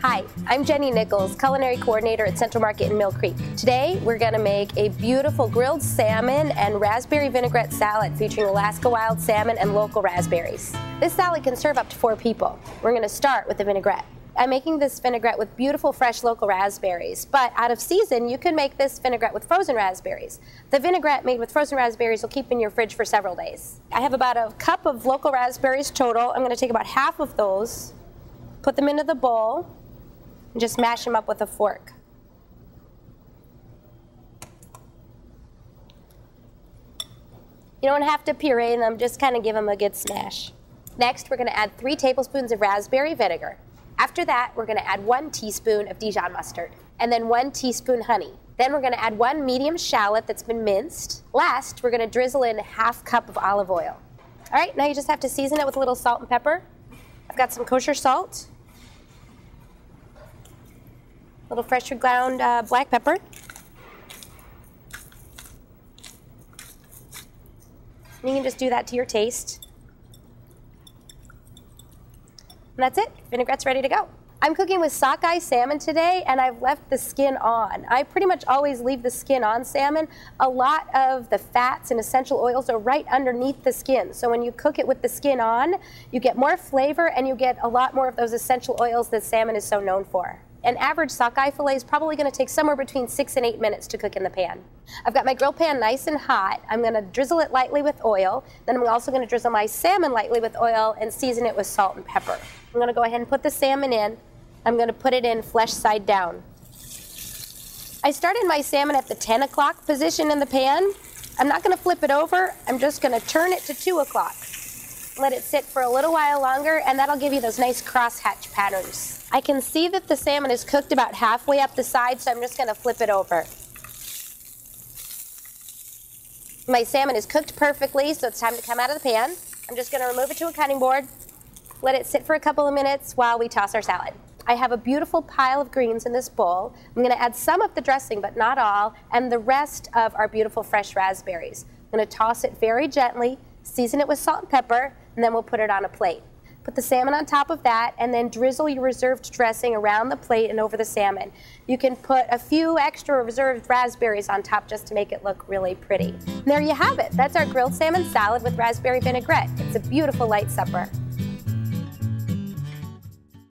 Hi, I'm Jenny Nichols, culinary coordinator at Central Market in Mill Creek. Today, we're going to make a beautiful grilled salmon and raspberry vinaigrette salad featuring Alaska wild salmon and local raspberries. This salad can serve up to 4 people. We're going to start with the vinaigrette. I'm making this vinaigrette with beautiful fresh local raspberries, but out of season, you can make this vinaigrette with frozen raspberries. The vinaigrette made with frozen raspberries will keep in your fridge for several days. I have about a cup of local raspberries total. I'm going to take about half of those, put them into the bowl, and just mash them up with a fork. You don't have to puree them, just kind of give them a good smash. Next, we're going to add 3 tablespoons of raspberry vinegar. After that, we're going to add 1 teaspoon of Dijon mustard, and then 1 teaspoon honey. Then we're going to add 1 medium shallot that's been minced. Last, we're going to drizzle in ½ cup of olive oil. All right, now you just have to season it with a little salt and pepper. I've got some kosher salt, a little freshly ground black pepper, and you can just do that to your taste. And that's it. Vinaigrette's ready to go. I'm cooking with sockeye salmon today, and I've left the skin on. I pretty much always leave the skin on salmon. A lot of the fats and essential oils are right underneath the skin. So when you cook it with the skin on, you get more flavor and you get a lot more of those essential oils that salmon is so known for. An average sockeye fillet is probably going to take somewhere between 6 and 8 minutes to cook in the pan. I've got my grill pan nice and hot. I'm going to drizzle it lightly with oil. Then I'm also going to drizzle my salmon lightly with oil and season it with salt and pepper. I'm going to go ahead and put the salmon in. I'm going to put it in flesh side down. I started my salmon at the 10 o'clock position in the pan. I'm not going to flip it over. I'm just going to turn it to 2 o'clock. Let it sit for a little while longer, and that'll give you those nice crosshatch patterns. I can see that the salmon is cooked about halfway up the side, so I'm just going to flip it over. My salmon is cooked perfectly, so it's time to come out of the pan. I'm just going to remove it to a cutting board, let it sit for a couple of minutes while we toss our salad. I have a beautiful pile of greens in this bowl. I'm going to add some of the dressing, but not all, and the rest of our beautiful fresh raspberries. I'm going to toss it very gently, season it with salt and pepper, and then we'll put it on a plate. Put the salmon on top of that, and then drizzle your reserved dressing around the plate and over the salmon. You can put a few extra reserved raspberries on top just to make it look really pretty. And there you have it. That's our grilled salmon salad with raspberry vinaigrette. It's a beautiful light supper.